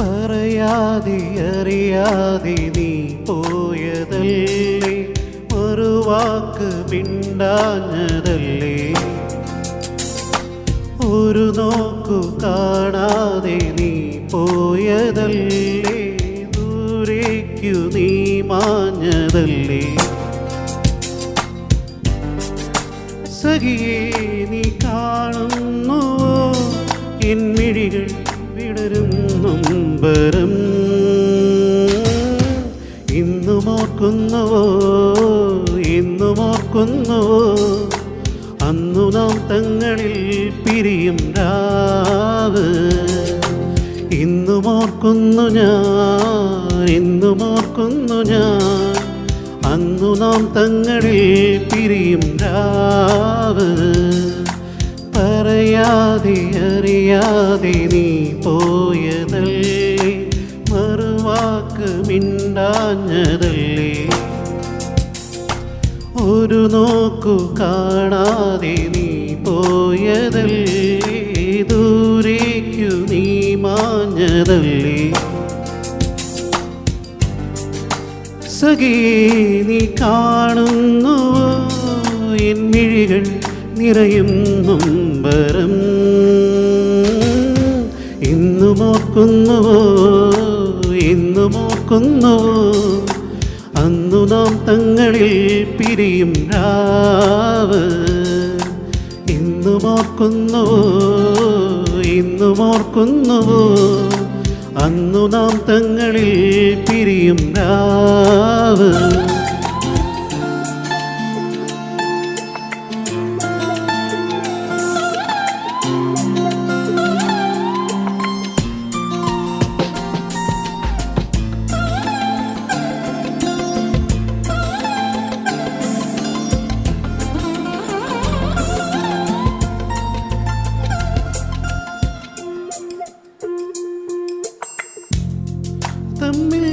അറിയാതെ അറിയാതെ നീ പോയതല്ലേ, ഒരു വാക്ക് മിണ്ടാഞ്ഞതല്ലേ, ഒരു നോക്കു കാണാതെ നീ പോയതല്ലേ, ദൂരേക്കു നീ മാഞ്ഞതല്ലേ. സഖിയേ നീ കാണുന്നുവോ എൻ മിഴികൾ വിടരും നൊമ്പരം, ഇന്നുമോർക്കുന്നുവോ ഇന്നുമോർക്കുന്നുവോ അന്നു നാം തങ്ങളിൽ പിരിയും രാവ്. ഇന്നുമോർക്കുന്നു ഞാൻ ഇന്നുമോർക്കുന്നു ഞാൻ അന്നു നാം തങ്ങളിൽ പിരിയും രാവ്. പറയാതെ അറിയാതെ നീ പോയതല്ലേ, മറുവാക്ക് മിണ്ടാഞ്ഞതല്ലേ, ഒരു നോക്കു കാണാതെ നീ പോയതല്ലേ, ദൂരേക്കു നീ മാഞ്ഞതല്ലേ. സഖിയേ നീ കാണുന്നുവോ എൻ മിഴികൾ നിറയും നൊമ്പരം, ഇന്നുമോർക്കുന്നുവോ ഇന്നുമോർക്കുന്നുവോ അന്നു നാം തങ്ങളിൽ പിരിയും രാവ്. ഇന്നുമോർക്കുന്നുവോ ഇന്നുമോർക്കുന്നുവോ അന്നു നാം തങ്ങളിൽ പിരിയും രാവ്. തമ്മിൽ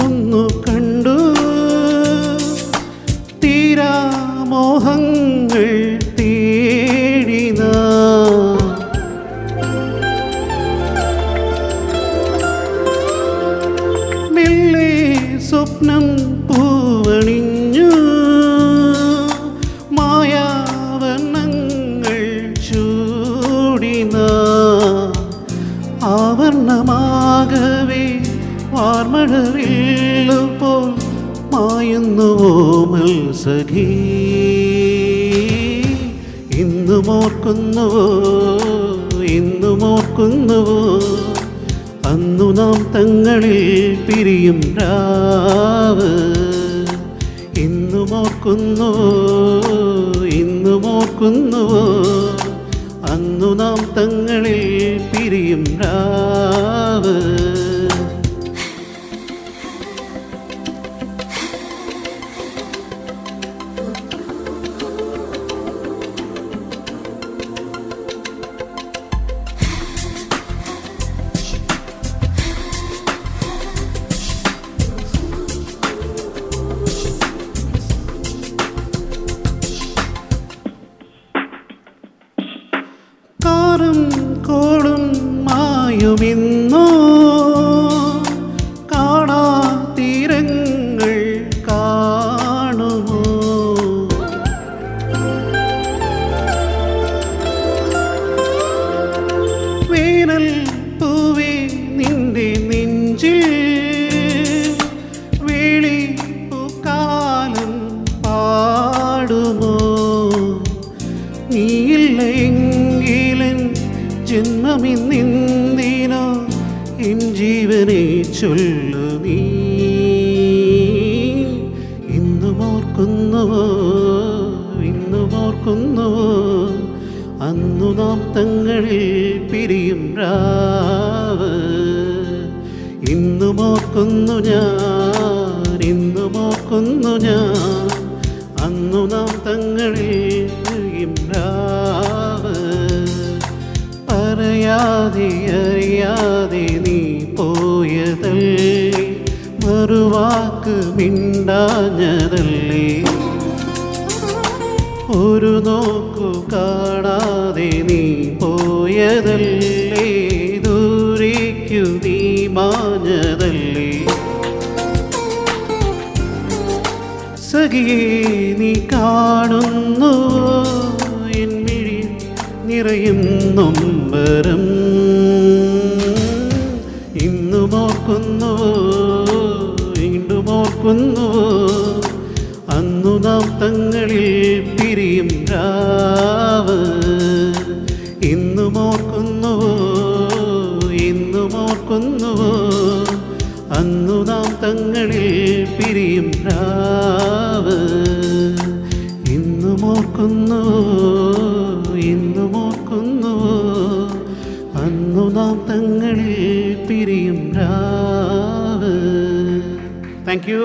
ഒന്നു കണ്ടു തീരാ മോഹങ്ങൾ തേടിന, മെല്ലെ സ്വപ്നം പൂവണിഞ്ഞു, മായാവർണ്ണങ്ങൾ ചൂടിന, ആവർണമാകവേ വാർമഴവില്ലുപോൽ മായുന്നുവോ മൽസഖി. ഇന്നുമോർക്കുന്നുവോ ഇന്നുമോർക്കുന്നുവോ അന്നു നാം തങ്ങളിൽ പിരിയും രാവ്. ഇന്നുമോർക്കുന്നുവോ ഇന്നുമോർക്കുന്നുവോ അന്നു നാം തങ്ങളിൽ പിരിയും രാവ്. കാറും കോളും മായുമിന്നോ, കാണാ തീരങ്ങൾ കാണുമോ, വേനൽ പൂവേ നിന്റെ നെഞ്ചിൽ വേളി പൂക്കാലം പാടുമോ, നീയില്ല ജന്മമിന്നിന്തിനോ എൻ ജീവനെ ചൊല്ലു നീ. ഇന്നുമോർക്കുന്നുവോ ഇന്നുമോർക്കുന്നുവോ അന്നു നാം തങ്ങളിൽ പിരിയും രാവ്. ഇന്നുമോർക്കുന്നു ഞാൻ ഇന്നുമോർക്കുന്നു ഞാൻ അന്നു നാം തങ്ങളിൽ പിരിയും അറിയാതെ നീ പോയതല്ലേ, മറുവാക്ക് മിണ്ടാഞ്ഞതല്ലേ, ഒരു നോക്കു കാണാതെ നീ പോയതല്ലേ, ദൂരേക്കു നീ മാഞ്ഞതല്ലേ. സഖിയേ നീ കാണുന്നുവോ എൻ മിഴി നിറയും നൊമ്പരം, ഇന്നും ഓർക്കുന്നുവോ വീണ്ടും ഓർക്കുന്നുവോ അന്നു നാം തങ്ങളിൽ പിരിയും രാവ്. ഇന്നും ഓർക്കുന്നുവോ ഇന്നും ഓർക്കുന്നുവോ അന്നു നാം തങ്ങളിൽ പിരിയും രാവ്. ഇന്നും ഓർക്കുന്നുവോ ഇന്നും ഓർക്കുന്നുവോ അന്നു നാം തങ്ങളിൽ പിരിയും രാവ്. Thank you.